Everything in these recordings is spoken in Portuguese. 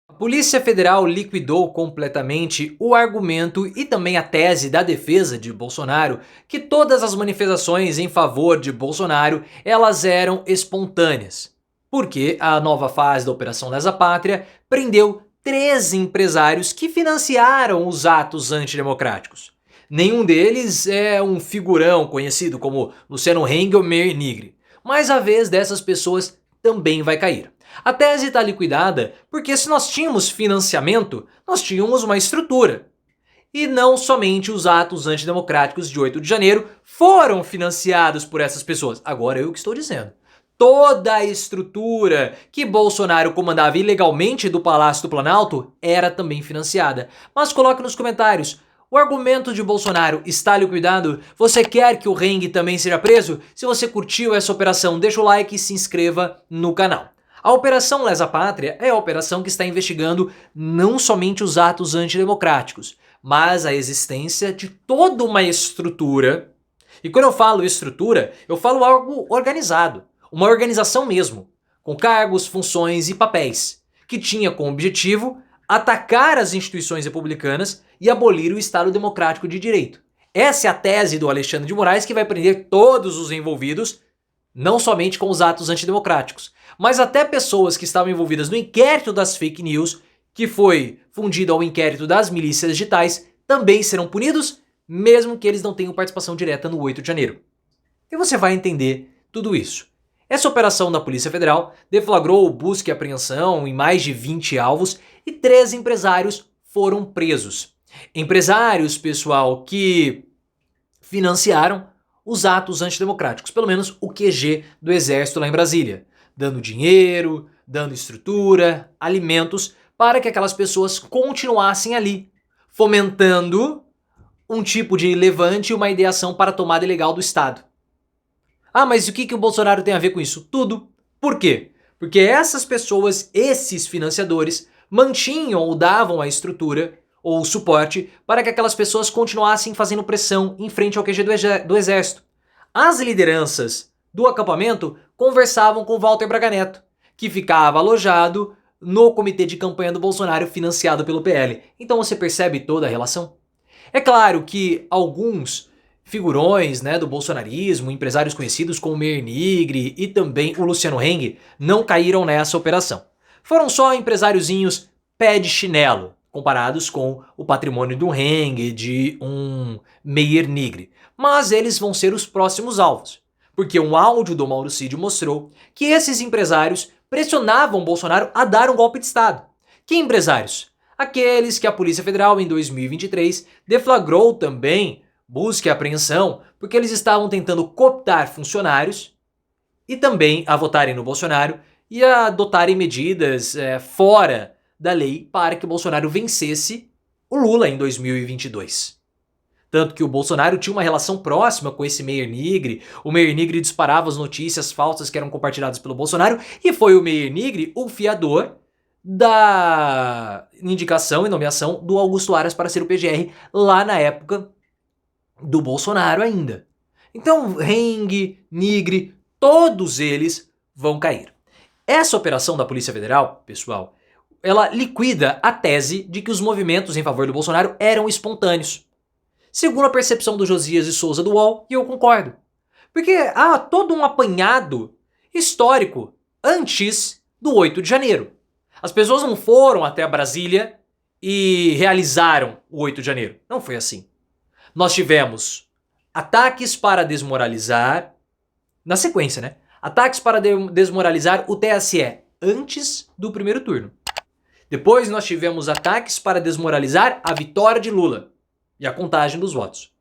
A Polícia Federal liquidou completamente o argumento e também a tese da defesa de Bolsonaro que todas as manifestações em favor de Bolsonaro elas eram espontâneas, porque a nova fase da Operação Lesa Pátria prendeu 13 empresários que financiaram os atos antidemocráticos. Nenhum deles é um figurão conhecido como Luciano Heng ou Meir Nigre, mas a vez dessas pessoas também vai cair. A tese está liquidada porque se nós tínhamos financiamento, nós tínhamos uma estrutura. E não somente os atos antidemocráticos de 8 de janeiro foram financiados por essas pessoas. Agora eu que estou dizendo. Toda a estrutura que Bolsonaro comandava ilegalmente do Palácio do Planalto era também financiada. Mas coloque nos comentários. O argumento de Bolsonaro está liquidado? Você quer que o Heng também seja preso? Se você curtiu essa operação, deixa o like e se inscreva no canal. A Operação Lesa Pátria é a operação que está investigando não somente os atos antidemocráticos, mas a existência de toda uma estrutura. E quando eu falo estrutura, eu falo algo organizado, uma organização mesmo, com cargos, funções e papéis, que tinha como objetivo atacar as instituições republicanas e abolir o Estado Democrático de Direito. Essa é a tese do Alexandre de Moraes, que vai prender todos os envolvidos, não somente com os atos antidemocráticos, mas até pessoas que estavam envolvidas no inquérito das fake news, que foi fundido ao inquérito das milícias digitais, também serão punidos, mesmo que eles não tenham participação direta no 8 de janeiro. E você vai entender tudo isso. Essa operação da Polícia Federal deflagrou busca e apreensão em mais de 20 alvos e 3 empresários foram presos. Empresários, pessoal, que financiaram os atos antidemocráticos, pelo menos o QG do Exército lá em Brasília, dando dinheiro, dando estrutura, alimentos para que aquelas pessoas continuassem ali, fomentando um tipo de levante e uma ideação para a tomada ilegal do Estado. Ah, mas o que o Bolsonaro tem a ver com isso? Tudo. Por quê? Porque essas pessoas, esses financiadores, mantinham ou davam a estrutura ou suporte para que aquelas pessoas continuassem fazendo pressão em frente ao QG do Exército. As lideranças do acampamento conversavam com Walter Braga Neto, que ficava alojado no comitê de campanha do Bolsonaro financiado pelo PL. Então você percebe toda a relação? É claro que alguns figurões, do bolsonarismo, empresários conhecidos como Meir Nigre e também o Luciano Heng, não caíram nessa operação. Foram só empresáriozinhos pé de chinelo, comparados com o patrimônio do Heng, de um Meir Nigre. Mas eles vão ser os próximos alvos, porque um áudio do Mauro Cid mostrou que esses empresários pressionavam Bolsonaro a dar um golpe de Estado. Que empresários? Aqueles que a Polícia Federal, em 2023, deflagrou também busca e apreensão, porque eles estavam tentando cooptar funcionários e também a votarem no Bolsonaro e a adotarem medidas fora da lei para que o Bolsonaro vencesse o Lula em 2022. Tanto que o Bolsonaro tinha uma relação próxima com esse Meir Nigre, o Meir Nigre disparava as notícias falsas que eram compartilhadas pelo Bolsonaro e foi o Meir Nigre o fiador da indicação e nomeação do Augusto Aras para ser o PGR lá na época do Bolsonaro ainda. Então, Heng, Nigre, todos eles vão cair. Essa operação da Polícia Federal, pessoal, ela liquida a tese de que os movimentos em favor do Bolsonaro eram espontâneos. Segundo a percepção do Josias de Souza do UOL, e eu concordo. Porque há todo um apanhado histórico antes do 8 de janeiro. As pessoas não foram até Brasília e realizaram o 8 de janeiro. Não foi assim. Nós tivemos ataques para desmoralizar, na sequência, Ataques para desmoralizar o TSE antes do primeiro turno. Depois nós tivemos ataques para desmoralizar a vitória de Lula e a contagem dos votos.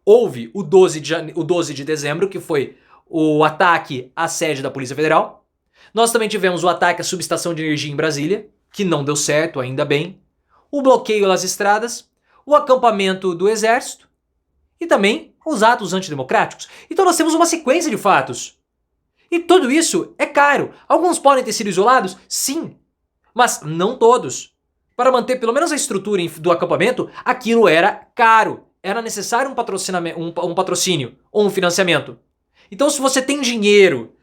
Houve o 12 de dezembro, que foi o ataque à sede da Polícia Federal. Nós também tivemos o ataque à subestação de energia em Brasília, que não deu certo, ainda bem. O bloqueio das estradas, o acampamento do Exército e também os atos antidemocráticos. Então nós temos uma sequência de fatos. E tudo isso é caro. Alguns podem ter sido isolados? Sim, mas não todos. Para manter pelo menos a estrutura do acampamento, aquilo era caro. Era necessário um patrocínio ou um financiamento. Então se você tem dinheiro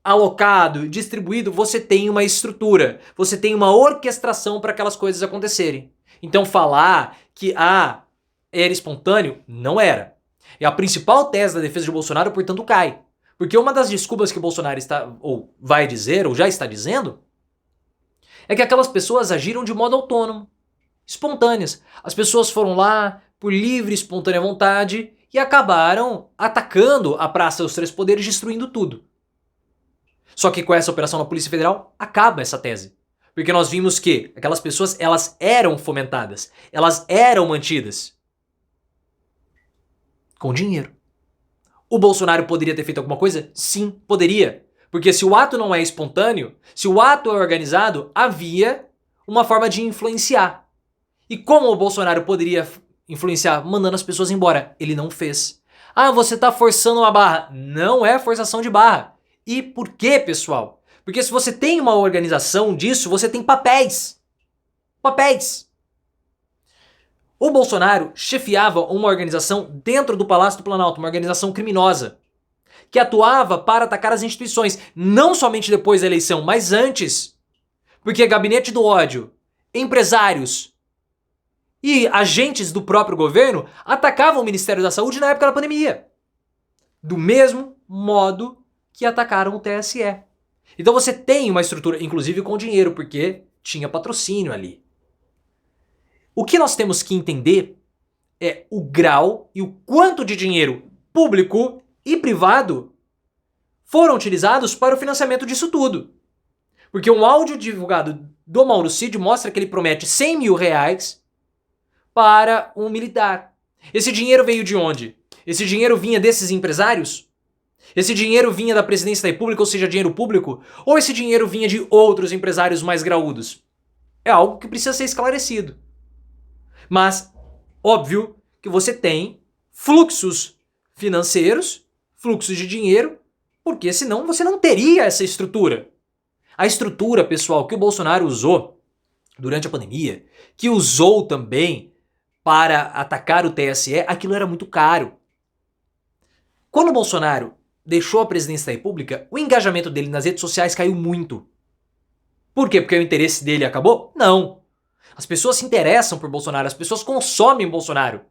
alocado, distribuído, você tem uma estrutura, você tem uma orquestração para aquelas coisas acontecerem. Então falar que era espontâneo, não era. E a principal tese da defesa de Bolsonaro, portanto, cai. Porque uma das desculpas que o Bolsonaro está, ou vai dizer, ou já está dizendo, é que aquelas pessoas agiram de modo autônomo, espontâneas. As pessoas foram lá por livre e espontânea vontade e acabaram atacando a Praça dos Três Poderes, destruindo tudo. Só que com essa operação na Polícia Federal, acaba essa tese. Porque nós vimos que aquelas pessoas, elas eram fomentadas, elas eram mantidas com dinheiro. O Bolsonaro poderia ter feito alguma coisa? Sim, poderia. Porque se o ato não é espontâneo, se o ato é organizado, havia uma forma de influenciar. E como o Bolsonaro poderia influenciar? Mandando as pessoas embora. Ele não fez. Ah, você está forçando uma barra. Não é forçação de barra. E por quê, pessoal? Porque se você tem uma organização disso, você tem papéis. Papéis. O Bolsonaro chefiava uma organização dentro do Palácio do Planalto, uma organização criminosa, que atuava para atacar as instituições, não somente depois da eleição, mas antes. Porque gabinete do ódio, empresários e agentes do próprio governo atacavam o Ministério da Saúde na época da pandemia. Do mesmo modo que atacaram o TSE. Então você tem uma estrutura, inclusive com dinheiro, porque tinha patrocínio ali. O que nós temos que entender é o grau e o quanto de dinheiro público e privado foram utilizados para o financiamento disso tudo. Porque um áudio divulgado do Mauro Cid mostra que ele promete 100 mil reais para um militar. Esse dinheiro veio de onde? Esse dinheiro vinha desses empresários? Esse dinheiro vinha da presidência da República, ou seja, dinheiro público? Ou esse dinheiro vinha de outros empresários mais graúdos? É algo que precisa ser esclarecido. Mas, óbvio que você tem fluxos financeiros, fluxos de dinheiro, porque senão você não teria essa estrutura. A estrutura, pessoal, que o Bolsonaro usou durante a pandemia, que usou também para atacar o TSE, aquilo era muito caro. Quando o Bolsonaro deixou a presidência da República, o engajamento dele nas redes sociais caiu muito. Por quê? Porque o interesse dele acabou? Não. As pessoas se interessam por Bolsonaro, as pessoas consomem Bolsonaro.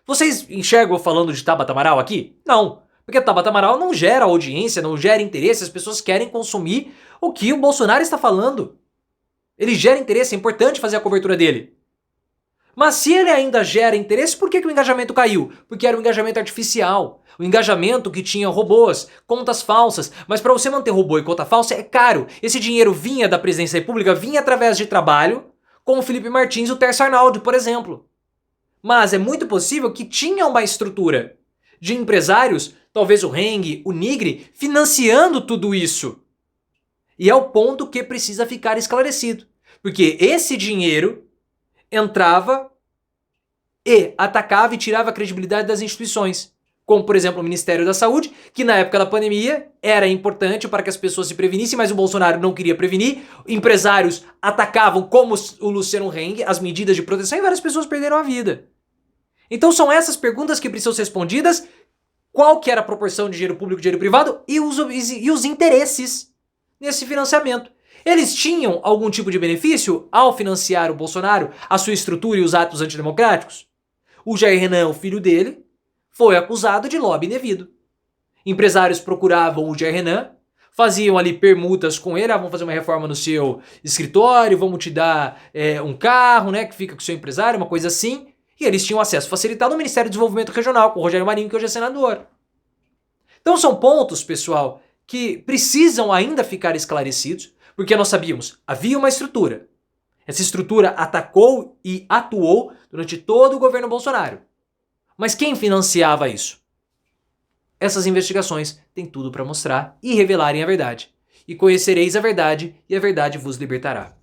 Vocês enxergam eu falando de Tabata Amaral aqui? Não. Porque Tabata Amaral não gera audiência, não gera interesse, as pessoas querem consumir o que o Bolsonaro está falando. Ele gera interesse, é importante fazer a cobertura dele. Mas se ele ainda gera interesse, por que o engajamento caiu? Porque era um engajamento artificial. O engajamento que tinha robôs, contas falsas. Mas para você manter robô e conta falsa é caro. Esse dinheiro vinha da presidência da República, vinha através de trabalho com o Felipe Martins e o Tércio Arnaldo, por exemplo. Mas é muito possível que tinha uma estrutura de empresários, talvez o Heng, o Nigre, financiando tudo isso. E é o ponto que precisa ficar esclarecido. Porque esse dinheiro entrava e atacava e tirava a credibilidade das instituições. Como, por exemplo, o Ministério da Saúde, que na época da pandemia era importante para que as pessoas se prevenissem, mas o Bolsonaro não queria prevenir. Empresários atacavam, como o Luciano Heng, as medidas de proteção e várias pessoas perderam a vida. Então são essas perguntas que precisam ser respondidas. Qual que era a proporção de dinheiro público e dinheiro privado e os interesses nesse financiamento. Eles tinham algum tipo de benefício ao financiar o Bolsonaro, a sua estrutura e os atos antidemocráticos? O Jair Renan, o filho dele, foi acusado de lobby indevido. Empresários procuravam o Jair Renan, faziam ali permutas com ele, vamos fazer uma reforma no seu escritório, vamos te dar um carro, né, que fica com o seu empresário, uma coisa assim. E eles tinham acesso facilitado ao Ministério do Desenvolvimento Regional, com o Rogério Marinho, que hoje é senador. Então são pontos, pessoal, que precisam ainda ficar esclarecidos, porque nós sabíamos, havia uma estrutura. Essa estrutura atacou e atuou durante todo o governo Bolsonaro. Mas quem financiava isso? Essas investigações têm tudo para mostrar e revelarem a verdade. E conhecereis a verdade, e a verdade vos libertará.